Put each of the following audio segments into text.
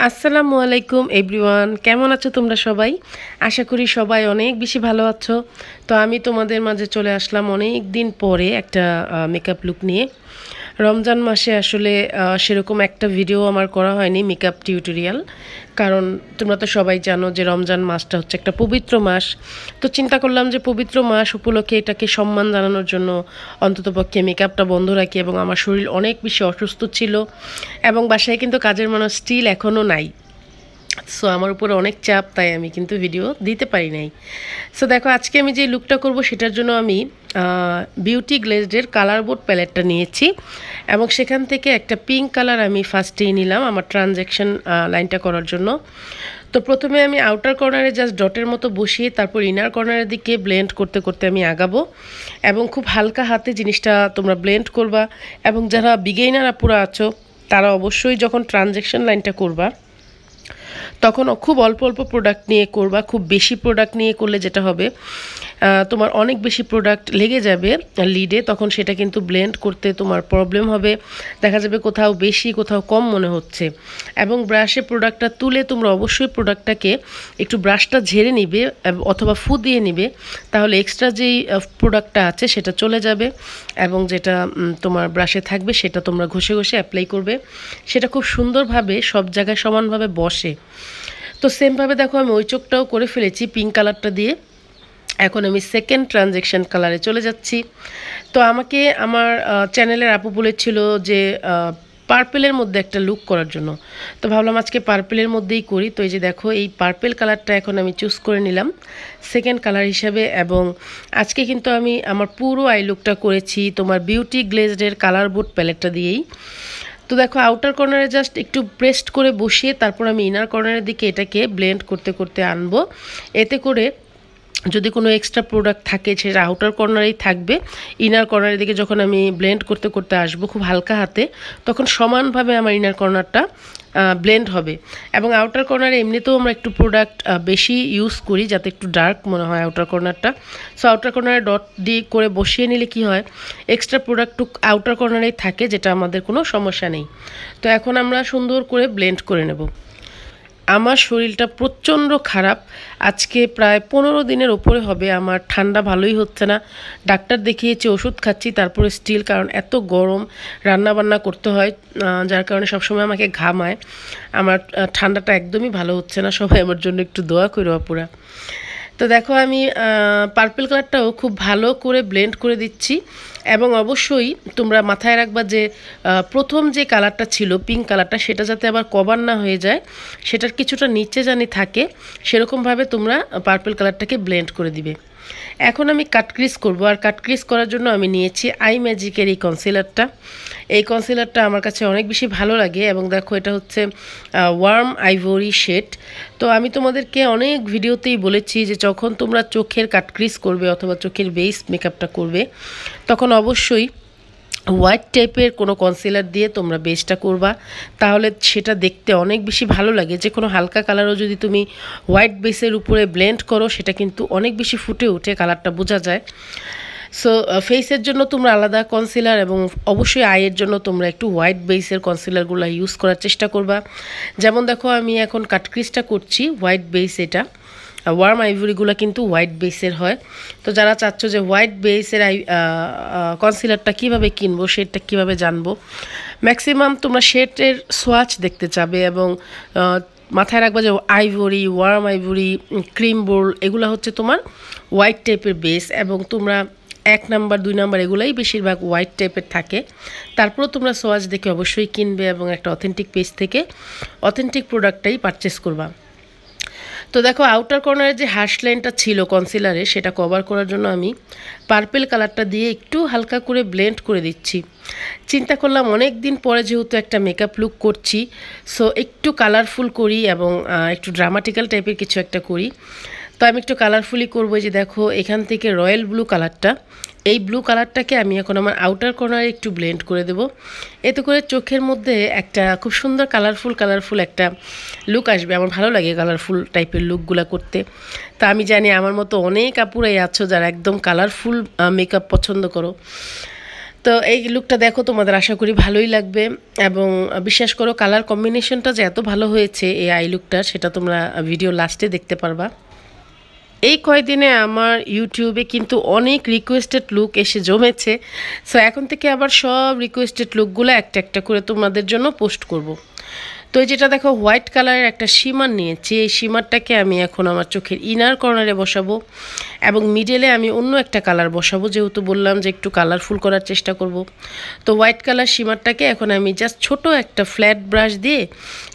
আসসালামু আলাইকুম এভরিওয়ান, কেমন আছো তোমরা সবাই? আশা করি সবাই অনেক বেশি ভালো আছো। তো আমি তোমাদের মাঝে চলে আসলাম অনেক দিন পরে একটা মেকআপ লুক নিয়ে। রমজান মাসে আসলে সেরকম একটা ভিডিও আমার করা হয়নি মেকআপ টিউটোরিয়াল, কারণ তোমরা তো সবাই জানো যে রমজান মাসটা হচ্ছে একটা পবিত্র মাস। তো চিন্তা করলাম যে পবিত্র মাস উপলক্ষে এটাকে সম্মান জানানোর জন্য অন্ততপক্ষে মেকআপটা বন্ধ রাখি, এবং আমার শরীর অনেক বেশি অসুস্থ ছিল এবং বাসায় কিন্তু কাজের মানুষ স্টিল এখনও নাই। সো আমার উপরে অনেক চাপ, তাই আমি কিন্তু ভিডিও দিতে পারি নাই। সো দেখো, আজকে আমি যে লুকটা করব সেটার জন্য আমি বিউটি গ্লেজডের কালার বোর্ড প্যালেটটা নিয়েছি, এবং সেখান থেকে একটা পিঙ্ক কালার আমি ফার্স্টেই নিলাম আমার ট্রানজ্যাকশন লাইনটা করার জন্য। তো প্রথমে আমি আউটার কর্নারে জাস্ট ডটের মতো বসিয়ে তারপর ইনার কর্নারের দিকে ব্লেন্ড করতে করতে আমি আগাবো, এবং খুব হালকা হাতে জিনিসটা তোমরা ব্লেন্ড করবা। এবং যারা বিগিনার আপুরা আছো তারা অবশ্যই যখন ট্রানজ্যাকশন লাইনটা করবা তখন খুব অল্প অল্প প্রোডাক্ট নিয়ে করবা। খুব বেশি প্রোডাক্ট নিয়ে করলে যেটা হবে, তোমার অনেক বেশি প্রোডাক্ট লেগে যাবে লিডে, তখন সেটা কিন্তু ব্লেন্ড করতে তোমার প্রবলেম হবে। দেখা যাবে কোথাও বেশি কোথাও কম মনে হচ্ছে। এবং ব্রাশে প্রোডাক্টটা তুলে তোমরা অবশ্যই প্রোডাক্টটাকে একটু ব্রাশটা ঝেড়ে নিবে অথবা ফু দিয়ে নিবে, তাহলে এক্সট্রা যেই প্রোডাক্টটা আছে সেটা চলে যাবে, এবং যেটা তোমার ব্রাশে থাকবে সেটা তোমরা ঘষে ঘষে অ্যাপ্লাই করবে। সেটা খুব সুন্দরভাবে সব জায়গায় সমানভাবে বসে। তো সেমভাবে দেখো আমি ওই চোখটাও করে ফেলেছি পিঙ্ক কালারটা দিয়ে। এখন আমি সেকেন্ড ট্রানজ্যাকশন কালারে চলে যাচ্ছি। তো আমাকে আমার চ্যানেলের আপু বলেছিল যে পার্পেলের মধ্যে একটা লুক করার জন্য, তো ভাবলাম আজকে পার্পেলের মধ্যেই করি। তো এই যে দেখো, এই পার্পেল কালারটা এখন আমি চুজ করে নিলাম সেকেন্ড কালার হিসাবে। এবং আজকে কিন্তু আমি আমার পুরো আই লুকটা করেছি তোমার বিউটি গ্লেজডের কালার বোর্ড প্যালেটটা দিয়েই। তো দেখো, আউটার কর্নারে জাস্ট একটু প্রেসড করে বসিয়ে তারপর আমি ইনার কর্নারের দিকে এটাকে ব্লেন্ড করতে করতে আনবো। এতে করে যদি কোনো এক্সট্রা প্রোডাক্ট থাকে সেটা আউটার কর্নারেই থাকবে। ইনার কর্নারের দিকে যখন আমি ব্লেন্ড করতে করতে আসবো খুব হালকা হাতে, তখন সমানভাবে আমার ইনার কর্নারটা ব্লেন্ড হবে। এবং আউটার কর্নারে এমনিতেও আমরা একটু প্রোডাক্ট বেশি ইউজ করি যাতে একটু ডার্ক মনে হয় আউটার কর্নারটা। সো আউটার কর্নারে ডট দিয়ে করে বসিয়ে নিলে কি হয়, এক্সট্রা প্রোডাক্টটু আউটার কর্নারেই থাকে, যেটা আমাদের কোনো সমস্যা নেই। তো এখন আমরা সুন্দর করে ব্লেন্ড করে নেব। আমার শরীরটা প্রচণ্ড খারাপ, আজকে প্রায় 15 দিনের ওপরে হবে। আমার ঠান্ডা ভালোই হচ্ছে না, ডাক্তার দেখিয়েছি, ওষুধ খাচ্ছি, তারপরে স্টিল কারণ এত গরম রান্না বান্না করতে হয়, যার কারণে সবসময় আমাকে ঘামায়। আমার ঠান্ডাটা একদমই ভালো হচ্ছে না, সবাই আমার জন্য একটু দোয়া করো আপুরা। তো দেখো, আমি পার্পল কালারটাও খুব ভালো করে ব্লেন্ড করে দিচ্ছি। এবং অবশ্যই তোমরা মাথায় রাখবা যে প্রথম যে কালারটা ছিল পিঙ্ক কালারটা, সেটা যাতে আবার কভার না হয়ে যায়, সেটার কিছুটা নিচে জানি থাকে, সেরকমভাবে তোমরা পার্পল কালারটাকে ব্লেন্ড করে দিবে। এখন আমি কাটক্রিজ করব, আর কাটক্রিজ করার জন্য আমি নিয়েছি আই ম্যাজিকের এই কনসিলারটা। এই কনসিলারটা আমার কাছে অনেক বেশি ভালো লাগে, এবং দেখো এটা হচ্ছে ওয়ার্ম আইভরি শেড। তো আমি তোমাদেরকে অনেক ভিডিওতেই বলেছি যে যখন তোমরা চোখের কাটক্রিজ করবে অথবা চোখের বেস মেকআপটা করবে, তখন অবশ্যই হোয়াইট টাইপের কোনো কনসিলার দিয়ে তোমরা বেসটা করবা, তাহলে সেটা দেখতে অনেক বেশি ভালো লাগে। যে কোনো হালকা কালারও যদি তুমি হোয়াইট বেসের উপরে ব্লেন্ড করো, সেটা কিন্তু অনেক বেশি ফুটে উঠে, কালারটা বোঝা যায়। সো ফেসের জন্য তোমরা আলাদা কনসিলার, এবং অবশ্যই আইয়ের জন্য তোমরা একটু হোয়াইট বেসের কনসিলারগুলো ইউজ করার চেষ্টা করবা। যেমন দেখো, আমি এখন কাটক্রিজটা করছি হোয়াইট বেস, এটা ওয়ার্ম আইভরিগুলো কিন্তু হোয়াইট বেসের হয়। তো যারা চাচ্ছ যে হোয়াইট বেসের কনসিলারটা কীভাবে কিনবো, শেডটা কীভাবে জানবো, ম্যাক্সিমাম তোমরা শেডের সোয়াচ দেখতে চাবে, এবং মাথায় রাখবা যে ivory, warm ivory, cream bold এগুলো হচ্ছে তোমার হোয়াইট টাইপের বেস, এবং তোমরা 1 নাম্বার 2 নাম্বার এগুলাই বেশিরভাগ হোয়াইট টাইপের থাকে। তারপরেও তোমরা সোয়াচ দেখে অবশ্যই কিনবে, এবং একটা অথেন্টিক পেজ থেকে অথেন্টিক প্রোডাক্টটাই পারচেস করবা। তো দেখো, আউটার কর্নারে যে হ্যাশ লাইনটা ছিল কনসিলারে, সেটা কভার করার জন্য আমি পার্পল কালারটা দিয়ে একটু হালকা করে ব্লেন্ড করে দিচ্ছি। চিন্তা করলাম অনেক দিন পরে যেহেতু একটা মেকআপ লুক করছি, সো একটু কালারফুল করি এবং একটু ড্রামাটিক্যাল টাইপের কিছু একটা করি। তো আমি একটু কালারফুলি করবো। যে দেখো, এখান থেকে রয়্যাল ব্লু কালারটা, এই ব্লু কালারটাকে আমি এখন আমার আউটার কর্নারে একটু ব্লেন্ড করে দেব। এতে করে চোখের মধ্যে একটা খুব সুন্দর কালারফুল একটা লুক আসবে। আমার ভালো লাগে কালারফুল টাইপের লুকগুলো করতে। তা আমি জানি আমার মতো অনেক আপুরাই আছো যারা একদম কালারফুল মেকআপ পছন্দ করো। তো এই লুকটা দেখো, তোমাদের আশা করি ভালোই লাগবে। এবং বিশ্বাস করো, কালার কম্বিনেশনটা যে এত ভালো হয়েছে এই আই লুকটা, সেটা তোমরা ভিডিও লাস্টে দেখতে পারবা। এই কয়দিনে আমার ইউটিউবে কিন্তু অনেক রিকোয়েস্টেড লুক এসে জমেছে। সো এখন থেকে আবার সব রিকোয়েস্টেড লুকগুলো একটা একটা করে তোমাদের জন্য পোস্ট করব। তো এই যেটা দেখো, হোয়াইট কালারের একটা শিমার নিয়েছি। এই শিমারটাকে আমি এখন আমার চোখের ইনার কর্নারে বসাবো এবং মিডলে আমি অন্য একটা কালার বসাবো, যেহেতু বললাম যে একটু কালারফুল করার চেষ্টা করব। তো হোয়াইট কালার শিমারটাকে এখন আমি জাস্ট ছোট একটা ফ্ল্যাট ব্রাশ দিয়ে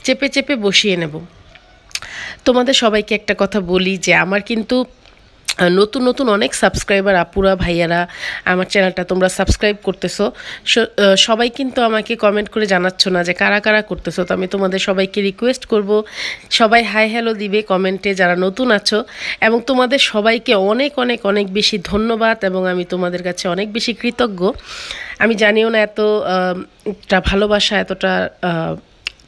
চেপে চেপে বসিয়ে নেব। তোমাদের সবাইকে একটা কথা বলি যে আমার কিন্তু নতুন নতুন অনেক সাবস্ক্রাইবার আপুরা ভাইয়ারা আমার চ্যানেলটা তোমরা সাবস্ক্রাইব করতেছো। সবাই কিন্তু আমাকে কমেন্ট করে জানাচ্ছ না যে কারা কারা করতেছো। তো আমি তোমাদের সবাইকে রিকোয়েস্ট করব, সবাই হাই হ্যালো দিবে কমেন্টে যারা নতুন আছো। এবং তোমাদের সবাইকে অনেক অনেক অনেক বেশি ধন্যবাদ এবং আমি তোমাদের কাছে অনেক বেশি কৃতজ্ঞ। আমি জানিও না এতটা ভালোবাসা, এতটা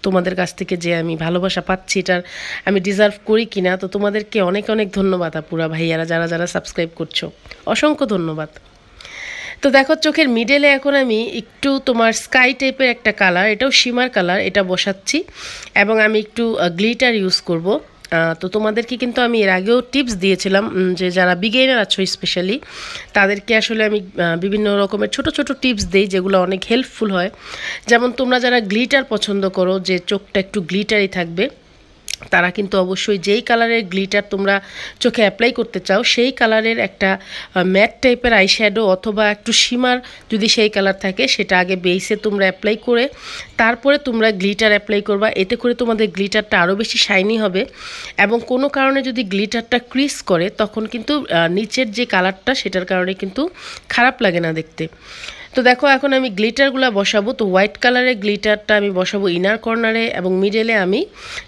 তোমাদের কাছ থেকে যে আমি ভালোবাসা পাচ্ছি, এটার আমি ডিজার্ভ করি কিনা। তো তোমাদেরকে অনেক অনেক ধন্যবাদ আপুরা ভাইয়ারা, যারা যারা সাবস্ক্রাইব করছো, অসংখ্য ধন্যবাদ। তো দেখো, চোখের মিডলে এখন আমি একটু তোমার স্কাই টাইপের একটা কালার, এটাও শিমার কালার, এটা বসাচ্ছি এবং আমি একটু গ্লিটার ইউজ করব। তো তোমাদেরকে কিন্তু আমি এর আগেও টিপস দিয়েছিলাম যে যারা বিগিনার আছো স্পেশালি তাদেরকে আসলে আমি বিভিন্ন রকমের ছোট ছোট টিপস দিই, যেগুলো অনেক হেল্পফুল হয়। যেমন তোমরা যারা গ্লিটার পছন্দ করো, যে চোখটা একটু গ্লিটারই থাকবে, তারা কিন্তু অবশ্যই যেই কালারের গ্লিটার তোমরা চোখে অ্যাপ্লাই করতে চাও সেই কালারের একটা ম্যাট টাইপের আইশ্যাডো অথবা একটু শিমার যদি সেই কালার থাকে, সেটা আগে বেসে তোমরা অ্যাপ্লাই করে তারপরে তোমরা গ্লিটার অ্যাপ্লাই করবা। এতে করে তোমাদের গ্লিটারটা আরও বেশি শাইনি হবে এবং কোনো কারণে যদি গ্লিটারটা ক্রিস করে তখন কিন্তু নিচের যে কালারটা সেটার কারণে কিন্তু খারাপ লাগে না দেখতে। তো দেখো, এখন আমি গ্লিটারগুলো বসাবো। তো হোয়াইট কালারের গ্লিটারটা আমি বসাবো ইনার কর্নারে এবং মিডলে আমি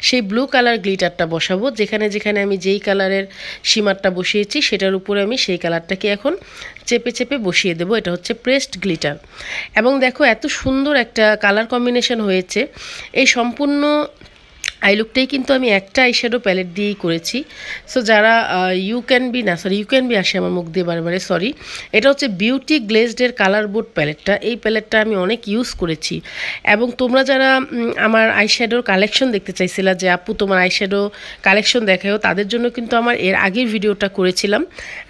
সেই ব্লু কালার গ্লিটারটা বসাবো। যেখানে যেখানে আমি যেই কালারের শিমারটা বসিয়েছি সেটার উপরে আমি সেই কালারটাকে এখন চেপে চেপে বসিয়ে দেবো। এটা হচ্ছে প্রেসড গ্লিটার। এবং দেখো, এত সুন্দর একটা কালার কম্বিনেশন হয়েছে। এই সম্পূর্ণ আই লুকটাই কিন্তু আমি একটা আইশ্যাডো প্যালেট দিয়েই করেছি। সো যারা ইউ ক্যান বি আসে আমার মুখ দিয়ে বারে সরি, এটা হচ্ছে বিউটি গ্লেজডের কালার বোর্ড প্যালেটটা। এই প্যালেটটা আমি অনেক ইউজ করেছি এবং তোমরা যারা আমার আইশ্যাডোর কালেকশন দেখতে চাইছিলা যে আপু তোমার আইশ্যাডো কালেকশন দেখাও, তাদের জন্য কিন্তু আমার এর আগের ভিডিওটা করেছিলাম।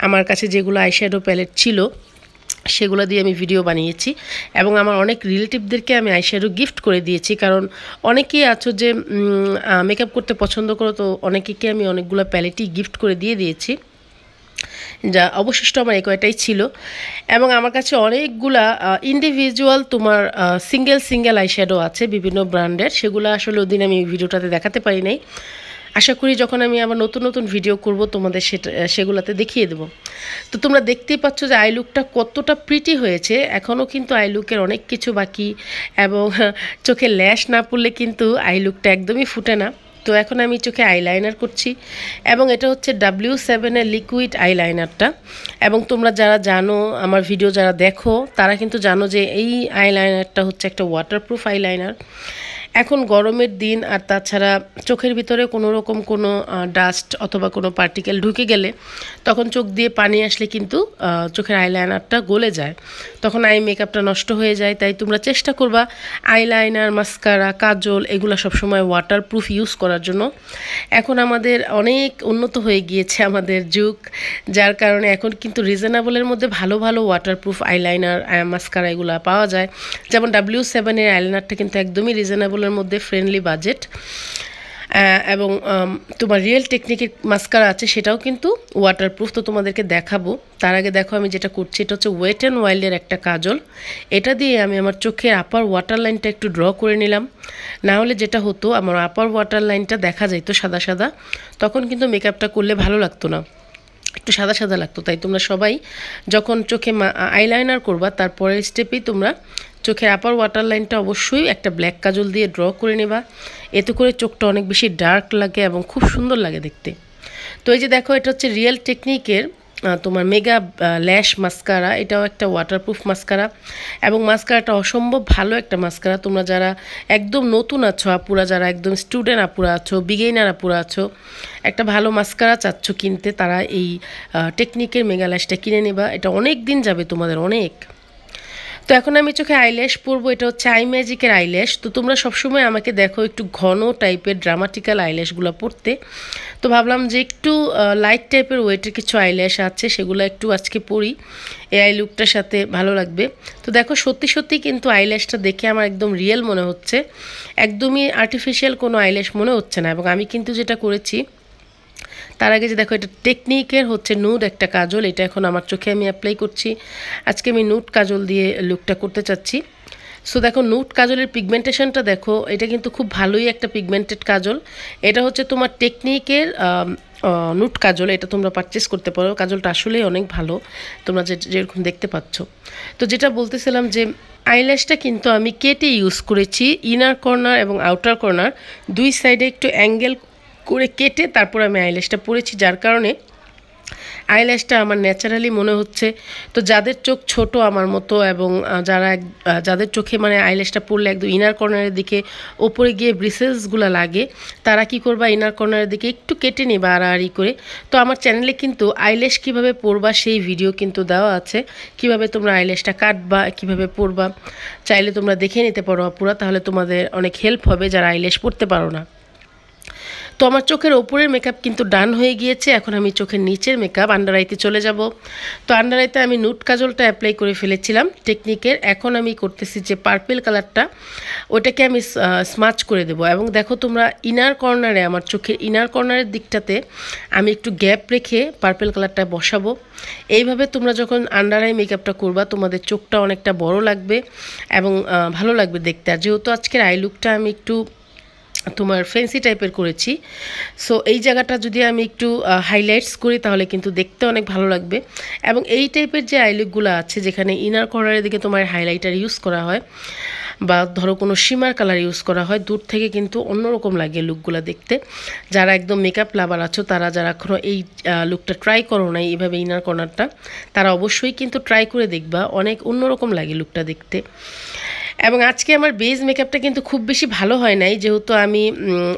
আমার কাছে যেগুলো আইশ্যাডো প্যালেট ছিল সেগুলো দিয়ে আমি ভিডিও বানিয়েছি এবং আমার অনেক রিলেটিভদেরকে আমি আইশ্যাডো গিফট করে দিয়েছি। কারণ অনেকেই আছো যে মেকআপ করতে পছন্দ করো, তো অনেকেকে আমি অনেকগুলো প্যালেটই গিফট করে দিয়েছি। যা অবশিষ্ট আমার এই কয়টাই ছিল এবং আমার কাছে অনেকগুলা ইন্ডিভিজুয়াল তোমার সিঙ্গেল আইশ্যাডো আছে বিভিন্ন ব্র্যান্ডের। সেগুলো আসলে ওদিন আমি ভিডিওটাতে দেখাতে পারি নাই। আশা করি যখন আমি আবার নতুন নতুন ভিডিও করব তোমাদের সেগুলোতে দেখিয়ে দেবো। তো তোমরা দেখতেই পাচ্ছ যে আই লুকটা কতটা প্রিটি হয়েছে। এখনও কিন্তু আই লুকের অনেক কিছু বাকি এবং চোখে ল্যাশ না পড়লে কিন্তু আই লুকটা একদমই ফুটে না। তো এখন আমি চোখে আইলাইনার করছি এবং এটা হচ্ছে W7-এর লিকুইড আইলাইনারটা। এবং তোমরা যারা জানো, আমার ভিডিও যারা দেখো, তারা কিন্তু জানো যে এই আইলাইনারটা হচ্ছে একটা ওয়াটারপ্রুফ আইলাইনার। এখন গরমের দিন, আর তাছাড়া চোখের ভিতরে কোনো রকম কোনো ডাস্ট অথবা কোনো পার্টিকেল ঢুকে গেলে তখন চোখ দিয়ে পানি আসলে কিন্তু চোখের আইলাইনারটা গলে যায়, তখন আই মেকআপটা নষ্ট হয়ে যায়। তাই তোমরা চেষ্টা করবা আইলাইনার, মাস্কারা, কাজল এগুলো সবসময় ওয়াটারপ্রুফ ইউজ করার জন্য। এখন আমাদের অনেক উন্নত হয়ে গিয়েছে আমাদের যুগ, যার কারণে এখন কিন্তু রিজনেবলের মধ্যে ভালো ভালো ওয়াটারপ্রুফ আইলাইনার, মাস্কারা এগুলো পাওয়া যায়। যেমন W7-এর আইলাইনারটা কিন্তু একদমই রিজনেবলের মধ্যে, ফ্রেন্ডলি বাজেট। এবং তোমার রিয়েল টেকনিকের মাস্কারা আছে, সেটাও কিন্তু ওয়াটারপ্রুফ। তো তোমাদেরকে দেখাবো। তার আগে দেখো আমি যেটা করছি, এটা হচ্ছে ওয়েট অ্যান্ড ওয়াইল্ডের একটা কাজল। এটা দিয়ে আমি আমার চোখের আপার ওয়াটার লাইনটা একটু ড্র করে নিলাম। না হলে যেটা হতো, আমার আপার ওয়াটার লাইনটা দেখা যাইতো সাদা সাদা, তখন কিন্তু মেকআপটা করলে ভালো লাগতো না, একটু সাদা সাদা লাগতো। তাই তোমরা সবাই যখন চোখে আইলাইনার করবা, তারপরের স্টেপেই তোমরা চোখের আপার ওয়াটার লাইনটা অবশ্যই একটা ব্ল্যাক কাজল দিয়ে ড্র করে নেবা। এতে করে চোখটা অনেক বেশি ডার্ক লাগে এবং খুব সুন্দর লাগে দেখতে। তো এই যে দেখো, এটা হচ্ছে রিয়েল টেকনিকের তোমার মেগা ল্যাশ মাস্কারা। এটাও একটা ওয়াটারপ্রুফ মাস্কারা এবং মাস্কারাটা অসম্ভব ভালো একটা মাস্কারা। তোমরা যারা একদম নতুন আছো আপুরা, যারা একদম স্টুডেন্ট আপুরা আছো, বিগিনার আপুরা আছো, একটা ভালো মাস্কারা চাচ্ছ কিনতে, তারা এই টেকনিকের মেগা ল্যাশটা কিনে নেবা। এটা অনেক দিন যাবে তোমাদের, অনেক। তো এখন আমি চোখে আইল্যাশ পরবো, এটা হচ্ছে আই ম্যাজিকের আইল্যাশ। তো তোমরা সবসময় আমাকে দেখো একটু ঘন টাইপের ড্রামাটিক্যাল আইল্যাশগুলো পরতে, তো ভাবলাম যে একটু লাইট টাইপের ওয়েটের কিছু আইল্যাশ আছে, সেগুলো একটু আজকে পরি, এই আই লুকটার সাথে ভালো লাগবে। তো দেখো সত্যি সত্যি কিন্তু আইল্যাশটা দেখে আমার একদম রিয়েল মনে হচ্ছে, একদমই আর্টিফিশিয়াল কোনো আইল্যাশ মনে হচ্ছে না। এবং আমি কিন্তু যেটা করেছি তার আগে যে দেখো, এটা টেকনিকের হচ্ছে নুড একটা কাজল, এটা এখন আমার চোখে আমি অ্যাপ্লাই করছি। আজকে আমি নুড কাজল দিয়ে লুকটা করতে চাচ্ছি। সো দেখো নুড কাজলের পিগমেন্টেশনটা দেখো, এটা কিন্তু খুব ভালোই একটা পিগমেন্টেড কাজল। এটা হচ্ছে তোমার টেকনিকের নুড কাজল, এটা তোমরা পারচেস করতে পারো। কাজলটা আসলেই অনেক ভালো, তোমরা যেরকম দেখতে পাচ্ছ। তো যেটা বলতেছিলাম যে আইল্যাশটা কিন্তু আমি কেটে ইউজ করেছি, ইনার কর্নার এবং আউটার কর্নার দুই সাইডে একটু অ্যাঙ্গেল করে কেটে তারপর আমি আইল্যাশটা পরেছি, যার কারণে আইল্যাশটা আমার ন্যাচারালি মনে হচ্ছে। তো যাদের চোখ ছোট আমার মতো এবং যাদের চোখে মানে আইল্যাশটা পরলে একদম ইনার কর্নারের দিকে ওপরে গিয়ে ব্রিসেলসগুলো লাগে, তারা কি করবা, ইনার কর্নারের দিকে একটু কেটে নেবা আড়াআড়ি করে। তো আমার চ্যানেলে কিন্তু আইল্যাশ কীভাবে পরবা সেই ভিডিও কিন্তু দেওয়া আছে, কিভাবে তোমরা আইল্যাশটা কাটবা, কিভাবে পরবা, চাইলে তোমরা দেখে নিতে পারো পুরো, তাহলে তোমাদের অনেক হেল্প হবে যারা আইল্যাশ পরতে পারো না। তো আমার চোখের ওপরের মেকআপ কিন্তু ডান হয়ে গিয়েছে, এখন আমি চোখের নিচের মেকআপ আন্ডার আইতে চলে যাব। তো আন্ডার আইতে আমি নুড কাজলটা অ্যাপ্লাই করে ফেলেছিলাম টেকনিকের, এখন আমি করতেছি যে পার্পল কালারটা, ওটাকে আমি স্মাচ করে দেবো। এবং দেখো তোমরা ইনার কর্নারে, আমার চোখের ইনার কর্নারের দিকটাতে আমি একটু গ্যাপ রেখে পার্পল কালারটা বসাবো। এইভাবে তোমরা যখন আন্ডার আই মেকআপটা করবা, তোমাদের চোখটা অনেকটা বড় লাগবে এবং ভালো লাগবে দেখতে। আর যেহেতু আজকের আই লুকটা আমি একটু তোমার ফ্যান্সি টাইপের করেছি, সো এই জায়গাটা যদি আমি একটু হাইলাইটস করি তাহলে কিন্তু দেখতে অনেক ভালো লাগবে। এবং এই টাইপের যে আইলুকগুলো আছে যেখানে ইনার কর্নারের দিকে তোমার হাইলাইটার ইউজ করা হয় বা ধরো কোনো শিমার কালার ইউজ করা হয়, দূর থেকে কিন্তু অন্যরকম লাগে লুকগুলো দেখতে। যারা একদম মেকআপ লাভার আছো, তারা যারা এখনও এই লুকটা ট্রাই করো নাই এইভাবে ইনার কর্নারটা, তারা অবশ্যই কিন্তু ট্রাই করে দেখবা, অনেক অন্যরকম লাগে লুকটা দেখতে। এবং আজকে আমার বেজ মেকআপটা কিন্তু খুব বেশি ভালো হয় নাই, যেহেতু আমি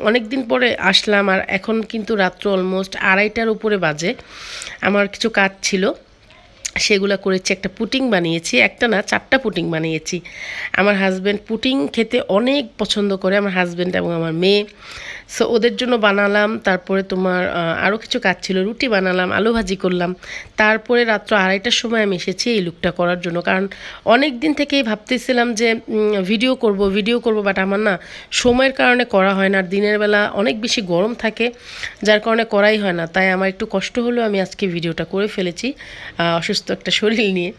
অনেক দিন পরে আসলাম আর এখন কিন্তু রাত্র অলমোস্ট 2:30টার উপরে বাজে। আমার কিছু কাজ ছিল, সেগুলো করেছি। একটা পুটিং বানিয়েছি, একটা না 4টা পুটিং বানিয়েছি। আমার হাজব্যান্ড পুটিং খেতে অনেক পছন্দ করে, আমার হাজব্যান্ড এবং আমার মেয়ে, সো ওদের জন্য বানালাম। তারপরে তোমার আরও কিছু কাজ ছিল, রুটি বানালাম, আলু ভাজি করলাম। তারপরে রাত্র 2:30টার সময় আমি এসেছি এই লুকটা করার জন্য, কারণ অনেক দিন থেকেই ভাবতেছিলাম যে ভিডিও করব, বাট আমার না সময়ের কারণে করা হয় না। আর দিনের বেলা অনেক বেশি গরম থাকে, যার কারণে করাই হয় না। তাই আমার একটু কষ্ট হলেও আমি আজকে ভিডিওটা করে ফেলেছি অসুস্থ একটা শরীর নিয়ে।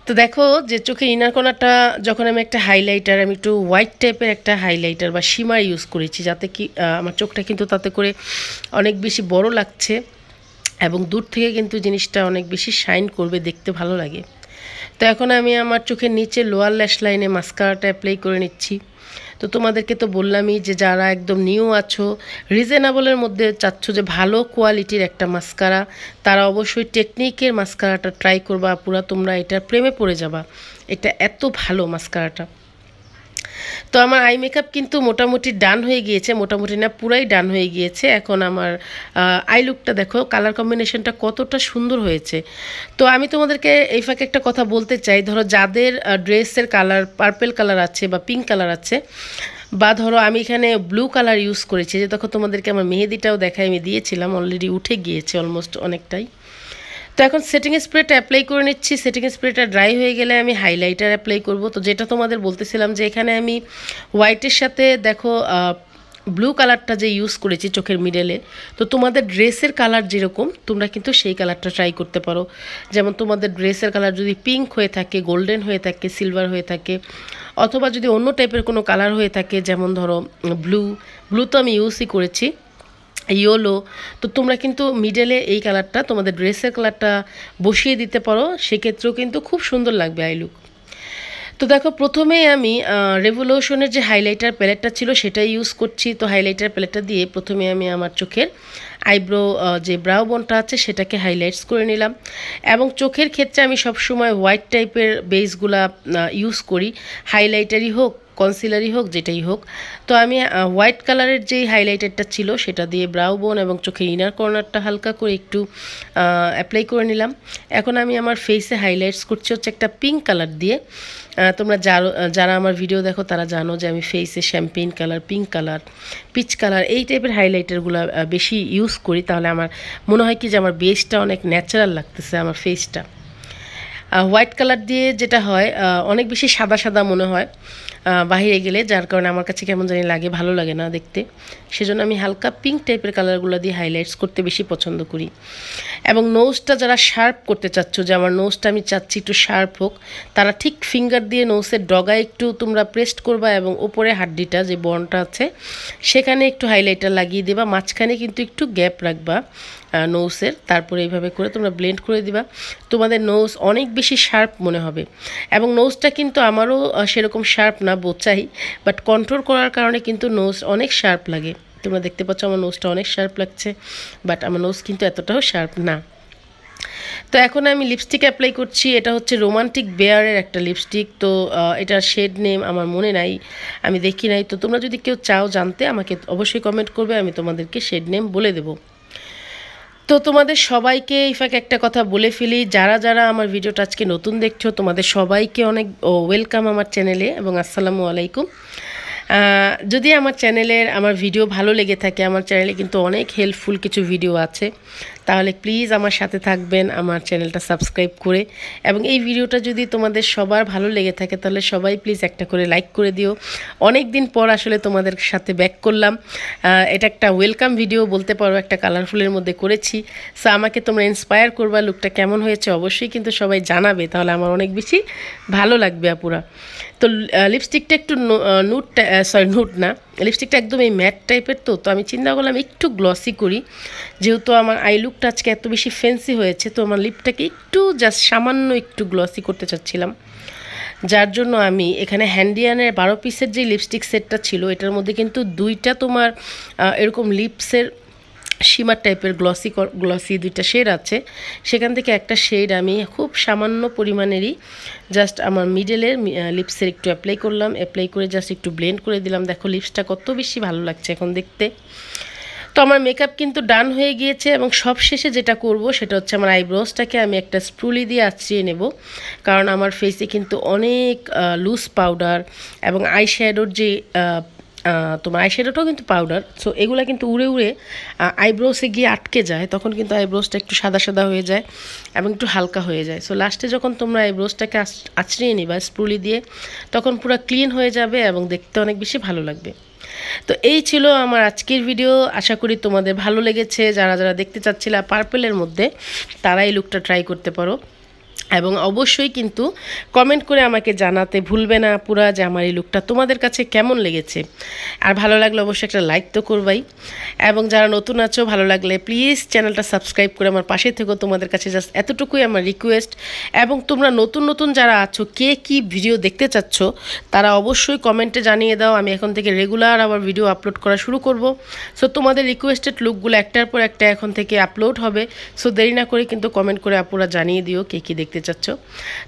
তো দেখো যে চোখের ইনার কর্নারটা যখন আমি একটা হাইলাইটার, আমি একটু হোয়াইট টাইপের একটা হাইলাইটার বা শিমার ইউজ করেছি, যাতে কি আমার চোখটা কিন্তু তাতে করে অনেক বেশি বড় লাগছে এবং দূর থেকে কিন্তু জিনিসটা অনেক বেশি শাইন করবে, দেখতে ভালো লাগে। তো এখন আমি আমার চোখের নিচে লোয়ার ল্যাশ লাইনে মাস্কারাটা অ্যাপ্লাই করে নিচ্ছি। তো তোমাদেরকে তো বললামই যে যারা একদম নিউ আছো, রিজনেবলের মধ্যে চাচ্ছ যে ভালো কোয়ালিটির একটা মাস্কারা, তারা অবশ্যই টেকনিকের মাস্কারাটা ট্রাই করবা। পুরা তোমরা এটার প্রেমে পড়ে যাবা, এটা এত ভালো মাস্কারাটা। তো আমার আই মেকআপ কিন্তু মোটামুটি ডান হয়ে গিয়েছে, মোটামুটি না পুরাই ডান হয়ে গিয়েছে। এখন আমার আই লুকটা দেখো, কালার কম্বিনেশনটা কতটা সুন্দর হয়েছে। তো আমি তোমাদেরকে এই ফাঁকে একটা কথা বলতে চাই, ধরো যাদের ড্রেসের কালার পার্পল কালার আছে বা পিঙ্ক কালার আছে, বা ধরো আমি এখানে ব্লু কালার ইউজ করেছি, যে তখন তোমাদেরকে আমার মেহেদিটাও দেখাই, আমি দিয়েছিলাম, অলরেডি উঠে গিয়েছে অলমোস্ট অনেকটাই। তো এখন সেটিং স্প্রেটা অ্যাপ্লাই করে নিচ্ছি। সেটিং স্প্রেটা ড্রাই হয়ে গেলে আমি হাইলাইটার অ্যাপ্লাই করব। তো যেটা তোমাদের বলতেছিলাম যে এখানে আমি হোয়াইটের সাথে দেখো ব্লু কালারটা যে ইউজ করেছি চোখের মিডলে। তো তোমাদের ড্রেসের কালার যেরকম, তোমরা কিন্তু সেই কালারটা ট্রাই করতে পারো। যেমন তোমাদের ড্রেসের কালার যদি পিঙ্ক হয়ে থাকে, গোল্ডেন হয়ে থাকে, সিলভার হয়ে থাকে, অথবা যদি অন্য টাইপের কোনো কালার হয়ে থাকে, যেমন ধরো ব্লু তো আমি ইউজই করেছি, ইয়েলো, তো তোমরা কিন্তু মিডলে এই কালারটা তোমাদের ড্রেসের কালারটা বসিয়ে দিতে পারো, সেক্ষেত্রেও কিন্তু খুব সুন্দর লাগবে আই লুক। তো দেখো প্রথমেই আমি রেভলিউশনের যে হাইলাইটার প্যালেটটা ছিল সেটাই ইউজ করছি। তো হাইলাইটার প্যালেটটা দিয়ে প্রথমে আমি আমার চোখের আইব্রো যে ব্রাউ বোনটা আছে সেটাকে হাইলাইটস করে নিলাম। এবং চোখের ক্ষেত্রে আমি সবসময় হোয়াইট টাইপের বেসগুলা ইউজ করি, হাইলাইটারই হোক, কনসিলারই হোক যেটাই হোক। তো আমি হোয়াইট কালারের যেই হাইলাইটারটা ছিল সেটা দিয়ে ব্রাউ বোন এবং চোখের ইনার কর্নারটা হালকা করে একটু অ্যাপ্লাই করে নিলাম। এখন আমি আমার ফেসে হাইলাইটস করছি হচ্ছে একটা পিঙ্ক কালার দিয়ে। তোমরা যারা আমার ভিডিও দেখো তারা জানো যে আমি ফেসে Champagne colour, pink colour, peach colour এই টাইপের হাইলাইটারগুলো বেশি ইউজ করি। তাহলে আমার মনে হয় কি যে আমার বেসটা অনেক ন্যাচারাল লাগতেছে আমার ফেসটা। হোয়াইট কালার দিয়ে যেটা হয় অনেক বেশি সাদা সাদা মনে হয় বাহিরে গেলে, যার কারণে আমার কাছে কেমন জানি লাগে, ভালো লাগে না দেখতে। সেজন্য আমি হালকা পিঙ্ক টাইপের কালারগুলো দিয়ে হাইলাইটস করতে বেশি পছন্দ করি। এবং নোজটা যারা শার্প করতে চাচ্ছ, যে আমার নোজটা আমি চাচ্ছি একটু শার্প হোক, তারা ঠিক ফিঙ্গার দিয়ে নোজের ডগায় একটু তোমরা প্রেস্ট করবা এবং ওপরে হাড্ডিটা যে বনটা আছে সেখানে একটু হাইলাইটার লাগিয়ে দেবা, মাঝখানে কিন্তু একটু গ্যাপ রাখবা নোজের। তারপরে এইভাবে করে তোমরা ব্লেন্ড করে দিবা, তোমাদের নোজ অনেক বেশি শার্প মনে হবে। এবং নোজটা কিন্তু আমারও সেরকম শার্প না বোচাই, বাট কন্ট্রোল করার কারণে কিন্তু নোজ অনেক শার্প লাগে। তোমরা দেখতে পাচ্ছ আমার নোজটা অনেক শার্প লাগছে, বাট আমার নোজ কিন্তু এতটাও শার্প না। তো এখন আমি লিপস্টিক অ্যাপ্লাই করছি। এটা হচ্ছে রোমান্টিক বেয়ারের একটা লিপস্টিক। তো এটার শেড নেম আমার মনে নাই, আমি দেখি নাই। তো তোমরা যদি কেউ চাও জানতে আমাকে অবশ্যই কমেন্ট করবে, আমি তোমাদেরকে শেড নেম বলে দেবো। তো তোমাদের সবাইকে ইফাকে একটা কথা বলে ফেলি, যারা যারা আমার ভিডিওটা আজকে নতুন দেখছো তোমাদের সবাইকে অনেক ওয়েলকাম আমার চ্যানেলে এবং আসসালামু আলাইকুম। যদি আমার ভিডিও ভালো লেগে থাকে, আমার চ্যানেলে কিন্তু অনেক হেল্পফুল কিছু ভিডিও আছে, তাহলে প্লিজ আমার সাথে থাকবেন আমার চ্যানেলটা সাবস্ক্রাইব করে। এবং এই ভিডিওটা যদি তোমাদের সবার ভালো লেগে থাকে তাহলে সবাই প্লিজ একটা করে লাইক করে দিও। অনেক দিন পর আসলে তোমাদের সাথে ব্যাক করলাম, এটা একটা ওয়েলকাম ভিডিও বলতে পারো, একটা কালারফুলের মধ্যে করেছি। সো আমাকে তোমরা ইন্সপায়ার করবা, লুকটা কেমন হয়েছে অবশ্যই কিন্তু সবাই জানাবে, তাহলে আমার অনেক বেশি ভালো লাগবে আপুরা। তো লিপস্টিকটা একটু নুট না, লিপস্টিকটা একদম এই ম্যাট টাইপের। তো আমি চিন্তা করলাম একটু গ্লসি করি, যেহেতু আমার আই লুকটা আজকে এত বেশি ফ্যান্সি হয়েছে, তো আমার লিপটাকে একটু জাস্ট সামান্য একটু গ্লসি করতে চাচ্ছিলাম। যার জন্য আমি এখানে হ্যান্ডিয়ানের 12 পিসের যে লিপস্টিক সেটটা ছিল এটার মধ্যে কিন্তু দুইটা তোমার এরকম লিপসের শিমার টাইপের গ্লসি দুইটা শেড আছে, সেখান থেকে একটা শেড আমি খুব সামান্য পরিমাণেরই জাস্ট আমার মিডলের লিপসের একটু অ্যাপ্লাই করলাম, অ্যাপ্লাই করে জাস্ট একটু ব্লেন্ড করে দিলাম। দেখো লিপসটা কত বেশি ভালো লাগছে এখন দেখতে। তো আমার মেকআপ কিন্তু ডান হয়ে গিয়েছে এবং সব শেষে যেটা করব সেটা হচ্ছে আমার আইব্রোসটাকে আমি একটা স্প্রুলি দিয়ে আঁচড়িয়ে নেব, কারণ আমার ফেসে কিন্তু অনেক লুজ পাউডার এবং আই শ্যাডোর যে তোমার আইশ্যাডোটাও কিন্তু পাউডার, সো এগুলো কিন্তু উড়ে উড়ে আইব্রোসে গিয়ে আটকে যায়, তখন কিন্তু আইব্রোসটা একটু সাদা সাদা হয়ে যায় এবং একটু হালকা হয়ে যায়। সো লাস্টে যখন তোমরা আইব্রোসটাকে আঁচড়িয়ে নিবা স্প্রুলি দিয়ে, তখন পুরো ক্লিন হয়ে যাবে এবং দেখতে অনেক বেশি ভালো লাগবে। তো এই ছিল আমার আজকের ভিডিও, আশা করি তোমাদের ভালো লেগেছে। যারা যারা দেখতে চাচ্ছিলা পার্পেলের মধ্যে তারা এই লুকটা ট্রাই করতে পারো, এবং অবশ্যই কিন্তু কমেন্ট করে আমাকে জানাতে ভুলবে না পুরা যে আমার এই লুকটা তোমাদের কাছে কেমন লেগেছে। আর ভালো লাগলে অবশ্যই একটা লাইক তো করবাই, এবং যারা নতুন আছো ভালো লাগলে প্লিজ চ্যানেলটা সাবস্ক্রাইব করে আমার পাশে থেকো। তোমাদের কাছে জাস্ট এতটুকুই আমার রিকোয়েস্ট। এবং তোমরা নতুন নতুন যারা আছো কে কি ভিডিও দেখতে চাচ্ছ তারা অবশ্যই কমেন্টে জানিয়ে দাও, আমি এখন থেকে রেগুলার আবার ভিডিও আপলোড করা শুরু করব। সো তোমাদের রিকোয়েস্টেড লুকগুলো একটার পর একটা এখন থেকে আপলোড হবে। সো দেরি না করে কিন্তু কমেন্ট করে আপুরা জানিয়ে দিও কে কী দেখতে চাচ্ছ।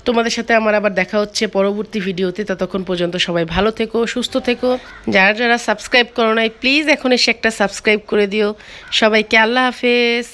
তোমাদের সাথে আমার আবার দেখা হচ্ছে পরবর্তী ভিডিওতে, ততক্ষণ পর্যন্ত সবাই ভালো থেকো, সুস্থ থেকো। যারা যারা সাবস্ক্রাইব করো নাই প্লিজ এখন এসে একটা সাবস্ক্রাইব করে দিও। সবাইকে আল্লাহ হাফেজ।